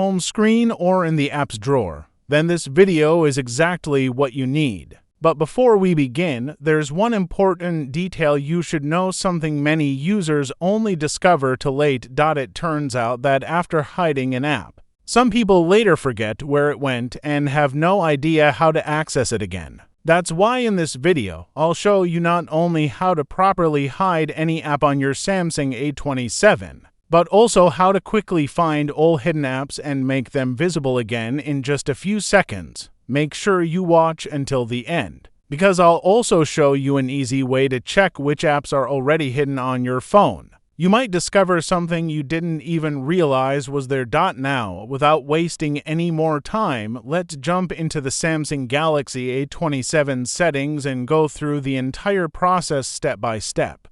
home screen or in the apps drawer, then this video is exactly what you need. But before we begin, there's one important detail you should know, something many users only discover too late. It turns out that after hiding an app, some people later forget where it went and have no idea how to access it again. That's why in this video, I'll show you not only how to properly hide any app on your Samsung A27, but also how to quickly find all hidden apps and make them visible again in just a few seconds. Make sure you watch until the end, because I'll also show you an easy way to check which apps are already hidden on your phone. You might discover something you didn't even realize was there. Now, without wasting any more time, let's jump into the Samsung Galaxy A27 settings and go through the entire process step by step.